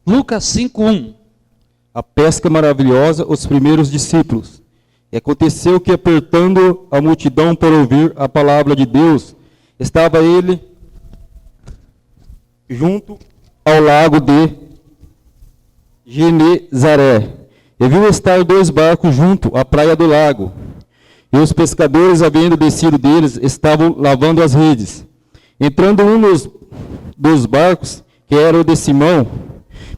Lucas 5:1. A pesca maravilhosa, os primeiros discípulos. E aconteceu que, apertando a multidão para ouvir a palavra de Deus, estava ele junto ao lago de Genezaré. E viu estar 2 barcos junto à praia do lago. E os pescadores, havendo descido deles, estavam lavando as redes. Entrando um dos barcos, que era o de Simão,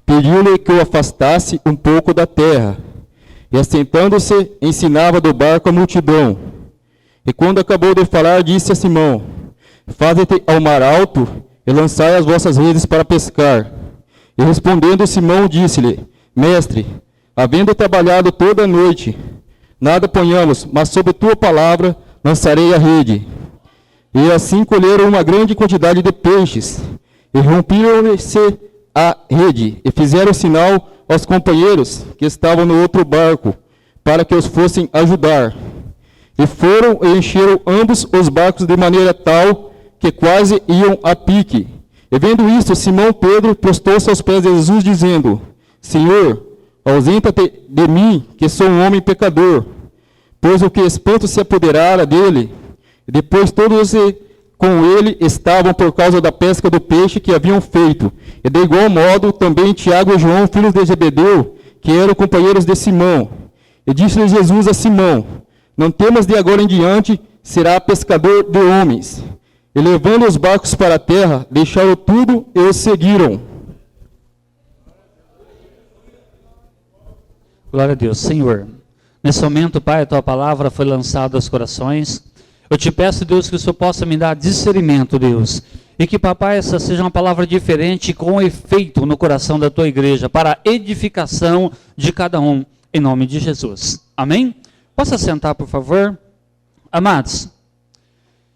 pediu-lhe que o afastasse um pouco da terra. E assentando-se, ensinava do barco a multidão. E quando acabou de falar, disse a Simão: Faze-te ao mar alto e lançai as vossas redes para pescar. E respondendo Simão, disse-lhe: Mestre, havendo trabalhado toda a noite, nada ponhamos, mas sob tua palavra lançarei a rede. E assim colheram uma grande quantidade de peixes, e rompiram-se a rede, e fizeram sinal aos companheiros que estavam no outro barco, para que os fossem ajudar. E foram e encheram ambos os barcos de maneira tal que quase iam a pique. E vendo isto, Simão Pedro prostou-se aos pés de Jesus, dizendo: Senhor, ausenta-te de mim, que sou um homem pecador. Pois o que espanto se apoderara dele. E depois todos com ele estavam por causa da pesca do peixe que haviam feito. E de igual modo também Tiago e João, filhos de Zebedeu, que eram companheiros de Simão. E disse-lhe Jesus a Simão: Não temas, de agora em diante será pescador de homens. E levando os barcos para a terra, deixaram tudo e os seguiram. Glória a Deus. Senhor, nesse momento, Pai, a Tua palavra foi lançada aos corações. Eu te peço, Deus, que o Senhor possa me dar discernimento, Deus. E que, papai, essa seja uma palavra diferente, com efeito no coração da Tua igreja, para a edificação de cada um, em nome de Jesus. Amém? Possa sentar, por favor? Amados,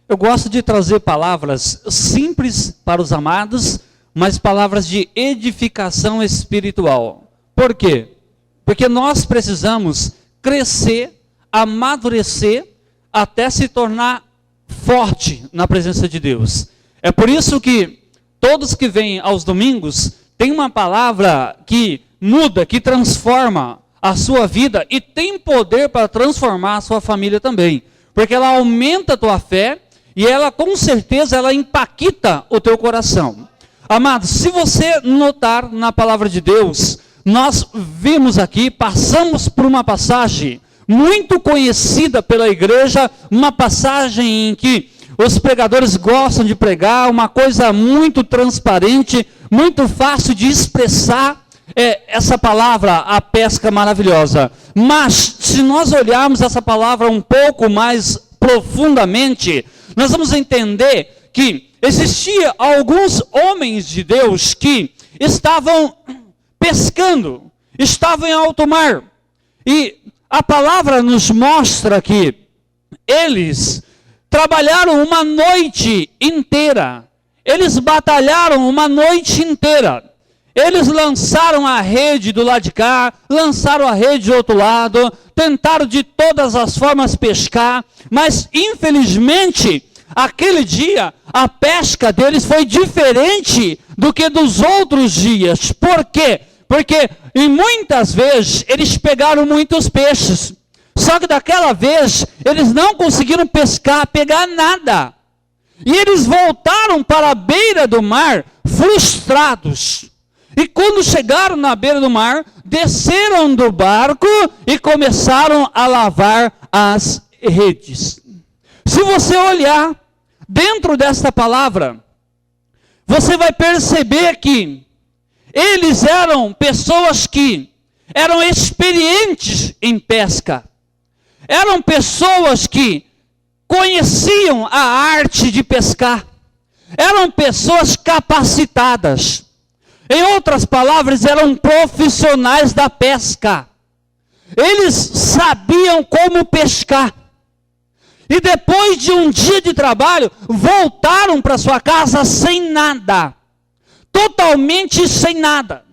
eu gosto de trazer palavras simples para os amados, mas palavras de edificação espiritual. Por quê? Porque nós precisamos crescer, amadurecer, até se tornar forte na presença de Deus. É por isso que todos que vêm aos domingos têm uma palavra que muda, que transforma a sua vida e tem poder para transformar a sua família também. Porque ela aumenta a tua fé e ela, com certeza, ela impacta o teu coração. Amados, se você notar na palavra de Deus, nós vimos aqui, passamos por uma passagem muito conhecida pela igreja, uma passagem em que os pregadores gostam de pregar, uma coisa muito transparente, muito fácil de expressar essa palavra, a pesca maravilhosa. Mas, se nós olharmos essa palavra um pouco mais profundamente, nós vamos entender que existia alguns homens de Deus que estavam pescando, estavam em alto mar, e a palavra nos mostra que eles trabalharam uma noite inteira. Eles batalharam uma noite inteira. Eles lançaram a rede do lado de cá, lançaram a rede do outro lado, tentaram de todas as formas pescar, mas infelizmente, aquele dia, a pesca deles foi diferente do que dos outros dias. Por quê? Porque muitas vezes eles pegaram muitos peixes. Só que daquela vez eles não conseguiram pegar nada. E eles voltaram para a beira do mar frustrados. E quando chegaram na beira do mar, desceram do barco e começaram a lavar as redes. Se você olhar dentro desta palavra, você vai perceber que eles eram pessoas que eram experientes em pesca. Eram pessoas que conheciam a arte de pescar. Eram pessoas capacitadas. Em outras palavras, eram profissionais da pesca. Eles sabiam como pescar. E depois de um dia de trabalho, voltaram para sua casa sem nada. Totalmente sem nada.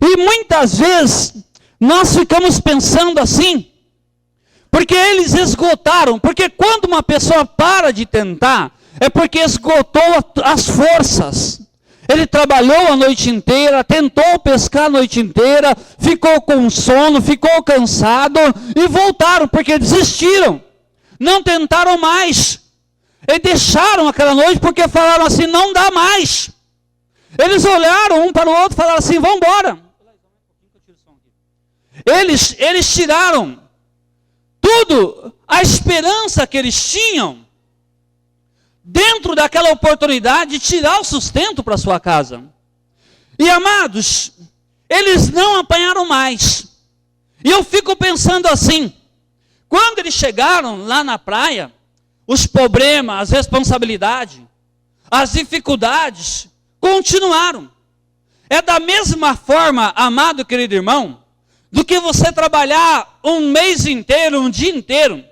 E muitas vezes nós ficamos pensando assim, porque eles esgotaram. Porque quando uma pessoa para de tentar, é porque esgotou as forças. Ele trabalhou a noite inteira, tentou pescar a noite inteira, ficou com sono, ficou cansado e voltaram porque desistiram. Não tentaram mais. E deixaram aquela noite porque falaram assim, não dá mais. Eles olharam um para o outro e falaram assim, vamos embora. Eles tiraram tudo, a esperança que eles tinham, dentro daquela oportunidade de tirar o sustento para sua casa. E amados, eles não apanharam mais. E eu fico pensando assim, quando eles chegaram lá na praia, os problemas, as responsabilidades, as dificuldades continuaram. É da mesma forma, amado querido irmão, do que você trabalhar um mês inteiro, um dia inteiro,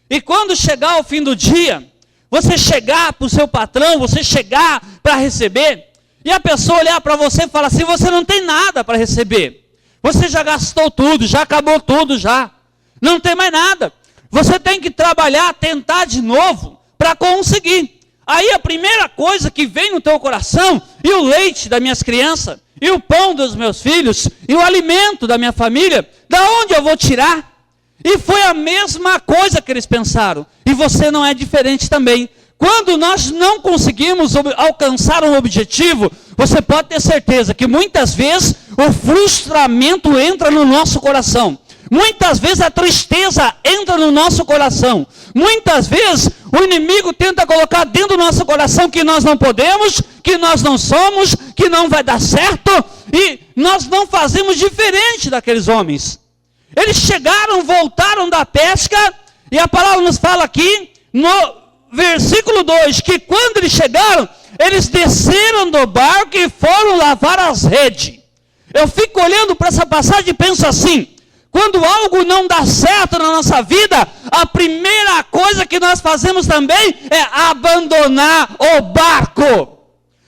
e quando chegar ao fim do dia, você chegar para o seu patrão, você chegar para receber, e a pessoa olhar para você e falar assim, você não tem nada para receber. Você já gastou tudo, já acabou tudo já. Não tem mais nada. Você tem que trabalhar, tentar de novo para conseguir. Aí a primeira coisa que vem no teu coração, e o leite das minhas crianças, e o pão dos meus filhos, e o alimento da minha família, da onde eu vou tirar? E foi a mesma coisa que eles pensaram. E você não é diferente também. Quando nós não conseguimos alcançar um objetivo, você pode ter certeza que muitas vezes o frustramento entra no nosso coração. Muitas vezes a tristeza entra no nosso coração. Muitas vezes o inimigo tenta colocar dentro do nosso coração que nós não podemos, que nós não somos, que não vai dar certo. E nós não fazemos diferente daqueles homens. Eles chegaram, voltaram da pesca, e a palavra nos fala aqui, no versículo 2, que quando eles chegaram, eles desceram do barco e foram lavar as redes. Eu fico olhando para essa passagem e penso assim, quando algo não dá certo na nossa vida, a primeira coisa que nós fazemos também é abandonar o barco.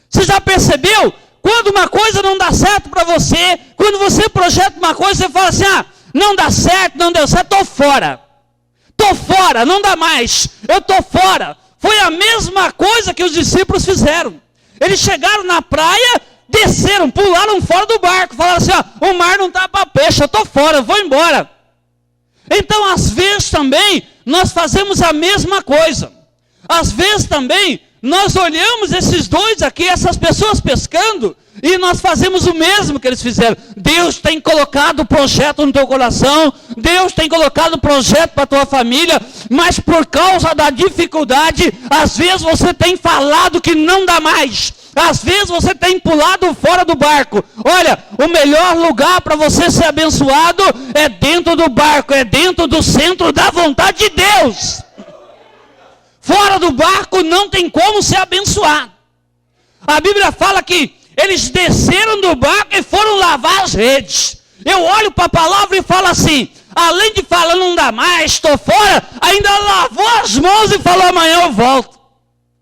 Você já percebeu? Quando uma coisa não dá certo para você, quando você projeta uma coisa, você fala assim, não dá certo, não deu certo, estou fora. Estou fora, não dá mais, eu estou fora. Foi a mesma coisa que os discípulos fizeram. Eles chegaram na praia, desceram, pularam fora do barco, falaram assim, o mar não está para peixe, eu estou fora, eu vou embora. Então, às vezes também, nós fazemos a mesma coisa. Às vezes também, nós olhamos esses dois aqui, essas pessoas pescando, e nós fazemos o mesmo que eles fizeram. Deus tem colocado projeto no teu coração, Deus tem colocado projeto para a tua família, mas por causa da dificuldade, às vezes você tem falado que não dá mais. Às vezes você tem pulado fora do barco. Olha, o melhor lugar para você ser abençoado é dentro do barco, é dentro do centro da vontade de Deus. Fora do barco não tem como ser abençoado. A Bíblia fala que eles desceram do barco e foram lavar as redes. Eu olho para a palavra e falo assim, além de falar não dá mais, estou fora, ainda lavou as mãos e falou amanhã eu volto.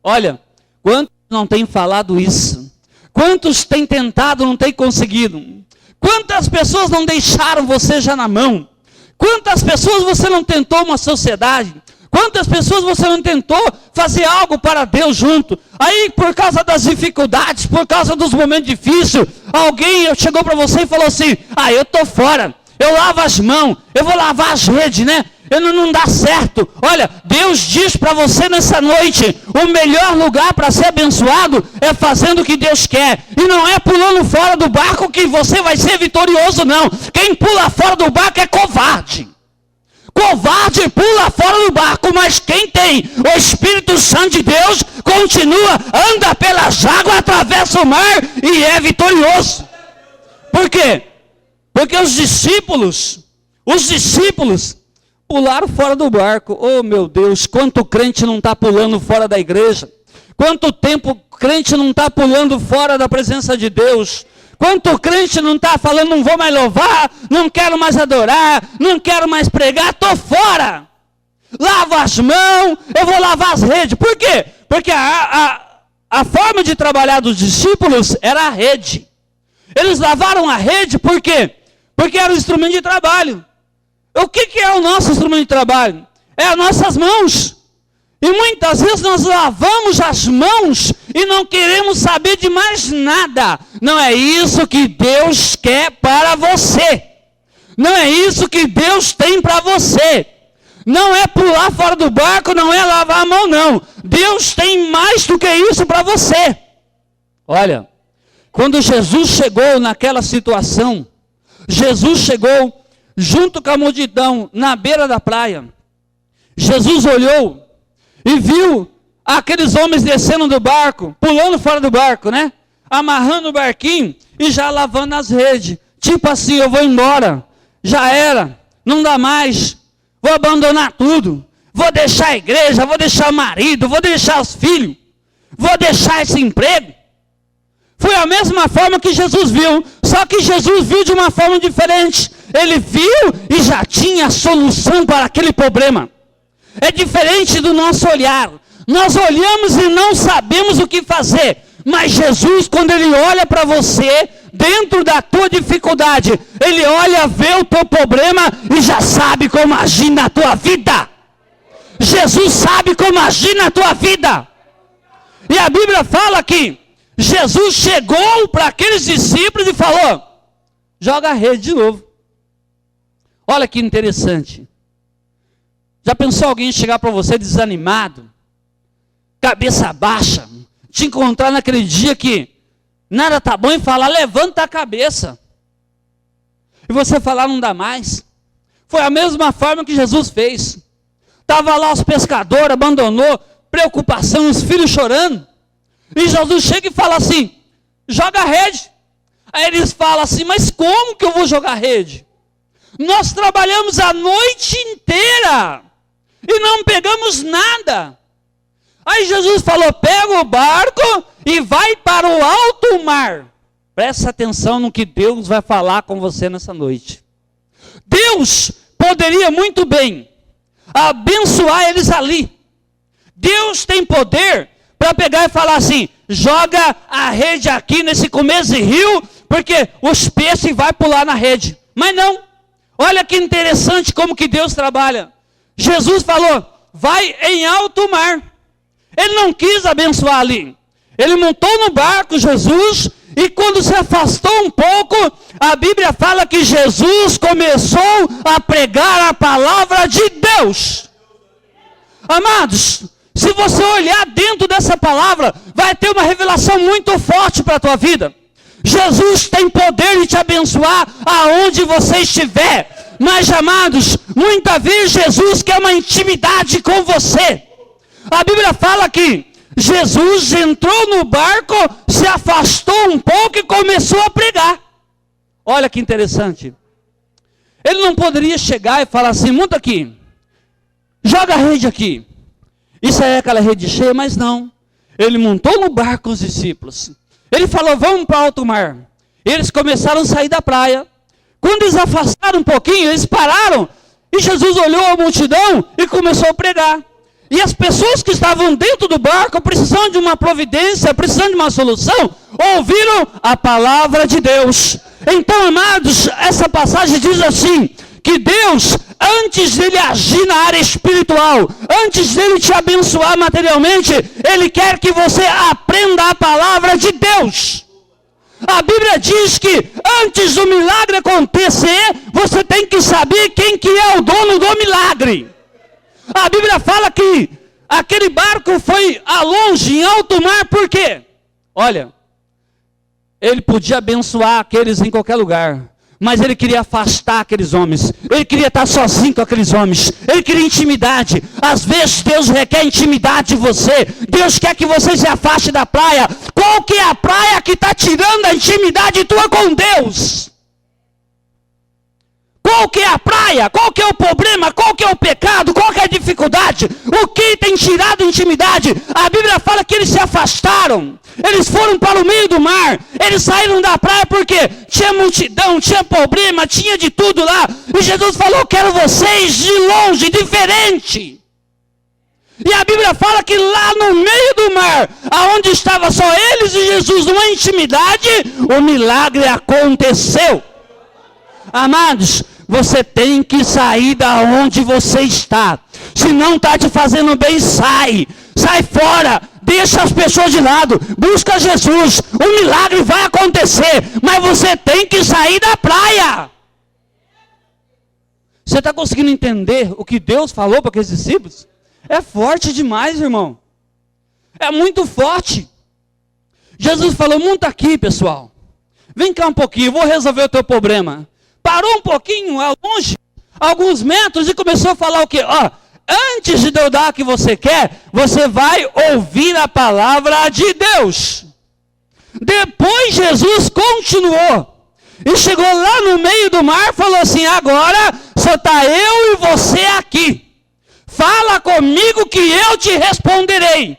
Olha, quantos não têm falado isso? Quantos têm tentado, não têm conseguido? Quantas pessoas não deixaram você já na mão? Quantas pessoas você não tentou uma sociedade? Quantas pessoas você não tentou fazer algo para Deus junto? Aí, por causa das dificuldades, por causa dos momentos difíceis, alguém chegou para você e falou assim, eu estou fora, eu lavo as mãos, eu vou lavar as redes, né? Não dá certo. Olha, Deus diz para você nessa noite, o melhor lugar para ser abençoado é fazendo o que Deus quer. E não é pulando fora do barco que você vai ser vitorioso, não. Quem pula fora do barco é covarde. Covarde pula fora do barco, mas quem tem o Espírito Santo de Deus, continua, anda pelas águas, atravessa o mar e é vitorioso. Por quê? Porque os discípulos pularam fora do barco. Oh meu Deus, quanto crente não está pulando fora da igreja. Quanto tempo crente não está pulando fora da presença de Deus. Quanto crente não está falando, não vou mais louvar, não quero mais adorar, não quero mais pregar, estou fora. Lavo as mãos, eu vou lavar as redes. Por quê? Porque a forma de trabalhar dos discípulos era a rede. Eles lavaram a rede por quê? Porque era o instrumento de trabalho. O que é o nosso instrumento de trabalho? É as nossas mãos. E muitas vezes nós lavamos as mãos e não queremos saber de mais nada. Não é isso que Deus quer para você. Não é isso que Deus tem para você. Não é pular fora do barco, não é lavar a mão, não. Deus tem mais do que isso para você. Olha, quando Jesus chegou naquela situação, Jesus chegou junto com a multidão na beira da praia. Jesus olhou e viu aqueles homens descendo do barco, pulando fora do barco, né? Amarrando o barquinho e já lavando as redes. Tipo assim, eu vou embora, já era, não dá mais, vou abandonar tudo, vou deixar a igreja, vou deixar o marido, vou deixar os filhos, vou deixar esse emprego. Foi a mesma forma que Jesus viu, só que Jesus viu de uma forma diferente. Ele viu e já tinha a solução para aquele problema. É diferente do nosso olhar. Nós olhamos e não sabemos o que fazer. Mas Jesus, quando Ele olha para você, dentro da tua dificuldade, Ele olha, vê o teu problema e já sabe como agir na tua vida. Jesus sabe como agir na tua vida. E a Bíblia fala que Jesus chegou para aqueles discípulos e falou: joga a rede de novo. Olha que interessante. Já pensou alguém chegar para você desanimado, cabeça baixa, te encontrar naquele dia que nada tá bom e falar: levanta a cabeça. E você falar: não dá mais. Foi a mesma forma que Jesus fez. Estava lá os pescadores, abandonou, preocupação, os filhos chorando. E Jesus chega e fala assim: joga a rede. Aí eles falam assim: mas como que eu vou jogar a rede? Nós trabalhamos a noite inteira e não pegamos nada. Aí Jesus falou: pega o barco e vai para o alto mar. Presta atenção no que Deus vai falar com você nessa noite. Deus poderia muito bem abençoar eles ali. Deus tem poder para pegar e falar assim: joga a rede aqui nesse começo de rio, porque os peixes vão pular na rede. Mas não. Olha que interessante como que Deus trabalha. Jesus falou: vai em alto mar. Ele não quis abençoar ali. Ele montou no barco, Jesus, e quando se afastou um pouco, a Bíblia fala que Jesus começou a pregar a palavra de Deus. Amados, se você olhar dentro dessa palavra, vai ter uma revelação muito forte para a tua vida. Jesus tem poder de te abençoar aonde você estiver. Mas, amados, muitas vezes Jesus quer uma intimidade com você. A Bíblia fala que Jesus entrou no barco, se afastou um pouco e começou a pregar. Olha que interessante. Ele não poderia chegar e falar assim: monta aqui, joga a rede aqui. Isso é aquela rede cheia, mas não. Ele montou no barco com os discípulos. Ele falou: vamos para alto mar. Eles começaram a sair da praia. Quando eles afastaram um pouquinho, eles pararam. E Jesus olhou a multidão e começou a pregar. E as pessoas que estavam dentro do barco, precisando de uma providência, precisando de uma solução, ouviram a palavra de Deus. Então, amados, essa passagem diz assim: que Deus, antes dele agir na área espiritual, antes dele te abençoar materialmente, Ele quer que você aprenda a palavra de Deus. A Bíblia diz que antes do milagre acontecer, você tem que saber quem que é o dono do milagre. A Bíblia fala que aquele barco foi a longe, em alto mar, por quê? Olha, ele podia abençoar aqueles em qualquer lugar, mas ele queria afastar aqueles homens. Ele queria estar sozinho com aqueles homens. Ele queria intimidade. Às vezes Deus requer intimidade de você. Deus quer que você se afaste da praia. Qual que é a praia que está tirando a intimidade tua com Deus? Qual que é a praia? Qual que é o problema? Qual que é o pecado? Qual que é a dificuldade? O que tem tirado a intimidade? A Bíblia fala que eles se afastaram. Eles foram para o meio do mar. Eles saíram da praia porque tinha multidão, tinha problema, tinha de tudo lá. E Jesus falou: quero vocês de longe, diferente. E a Bíblia fala que lá no meio do mar, aonde estava só eles e Jesus numa intimidade, o milagre aconteceu. Amados, você tem que sair da onde você está. Se não está te fazendo bem, sai. sai fora, deixa as pessoas de lado, busca Jesus, o milagre vai acontecer, mas você tem que sair da praia. Você está conseguindo entender o que Deus falou para aqueles discípulos? É forte demais, irmão. É muito forte. Jesus falou, monta aqui, pessoal. Vem cá um pouquinho, vou resolver o teu problema. Parou um pouquinho, longe, alguns metros, e começou a falar o quê? Antes de eu dar o que você quer, você vai ouvir a palavra de Deus. Depois Jesus continuou. E chegou lá no meio do mar, falou assim, agora só está eu e você aqui. Fala comigo que eu te responderei.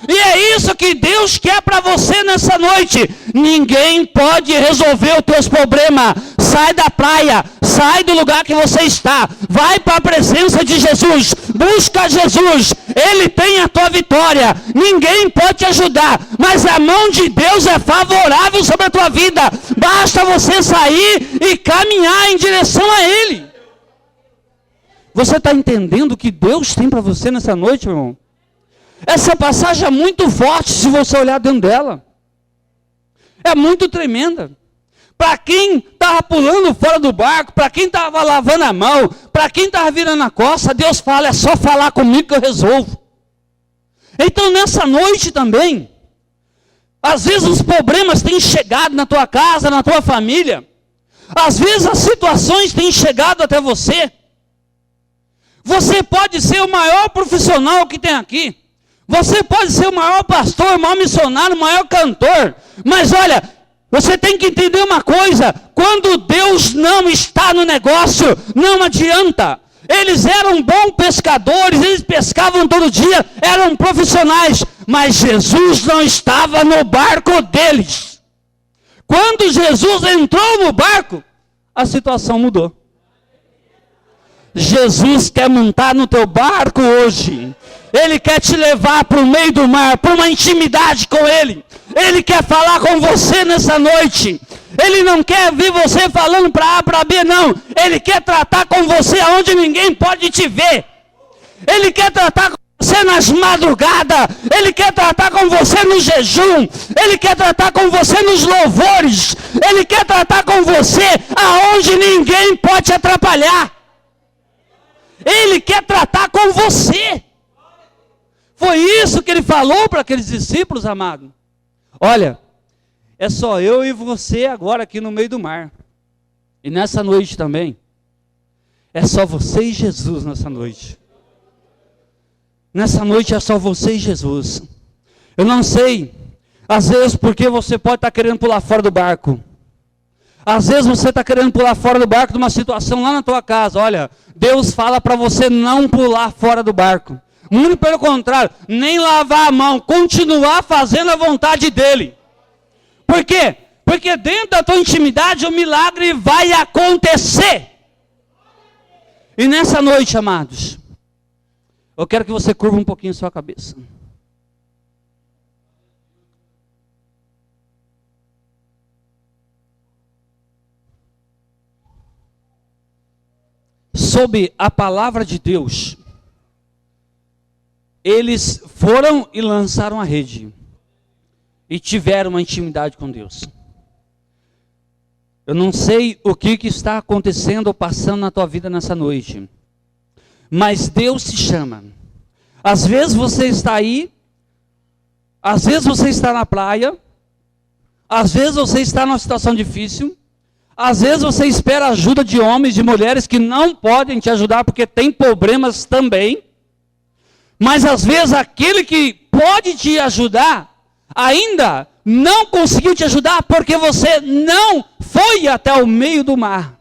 E é isso que Deus quer para você nessa noite. Ninguém pode resolver os teus problemas. Sai da praia, sai do lugar que você está. Vai para a presença de Jesus. Busca Jesus. Ele tem a tua vitória. Ninguém pode te ajudar. Mas a mão de Deus é favorável sobre a tua vida. Basta você sair e caminhar em direção a Ele. Você está entendendo o que Deus tem para você nessa noite, meu irmão? Essa passagem é muito forte se você olhar dentro dela. É muito tremenda. Para quem estava pulando fora do barco, para quem estava lavando a mão, para quem estava virando a costa, Deus fala, é só falar comigo que eu resolvo. Então nessa noite também, às vezes os problemas têm chegado na tua casa, na tua família. Às vezes as situações têm chegado até você. Você pode ser o maior profissional que tem aqui. Você pode ser o maior pastor, o maior missionário, o maior cantor. Mas olha, você tem que entender uma coisa. Quando Deus não está no negócio, não adianta. Eles eram bons pescadores, eles pescavam todo dia, eram profissionais. Mas Jesus não estava no barco deles. Quando Jesus entrou no barco, a situação mudou. Jesus quer montar no teu barco hoje. Ele quer te levar para o meio do mar, para uma intimidade com Ele. Ele quer falar com você nessa noite. Ele não quer ver você falando para A, para B, não. Ele quer tratar com você onde ninguém pode te ver. Ele quer tratar com você nas madrugadas. Ele quer tratar com você no jejum. Ele quer tratar com você nos louvores. Ele quer tratar com você aonde ninguém pode te atrapalhar. Ele quer tratar com você. Foi isso que ele falou para aqueles discípulos, amado. Olha, é só eu e você agora aqui no meio do mar. E nessa noite também, é só você e Jesus nessa noite. Nessa noite é só você e Jesus. Eu não sei, às vezes porque você pode estar querendo pular fora do barco. Às vezes você está querendo pular fora do barco de uma situação lá na tua casa. Olha, Deus fala para você não pular fora do barco. Muito pelo contrário, nem lavar a mão, continuar fazendo a vontade dEle. Por quê? Porque dentro da tua intimidade o milagre vai acontecer. E nessa noite, amados, eu quero que você curva um pouquinho a sua cabeça. Sob a palavra de Deus, eles foram e lançaram a rede. E tiveram uma intimidade com Deus. Eu não sei o que está acontecendo ou passando na tua vida nessa noite. Mas Deus te chama. Às vezes você está aí. Às vezes você está na praia. Às vezes você está numa situação difícil. Às vezes você espera ajuda de homens, de mulheres que não podem te ajudar porque tem problemas também. Mas às vezes aquele que pode te ajudar ainda não conseguiu te ajudar porque você não foi até o meio do mar.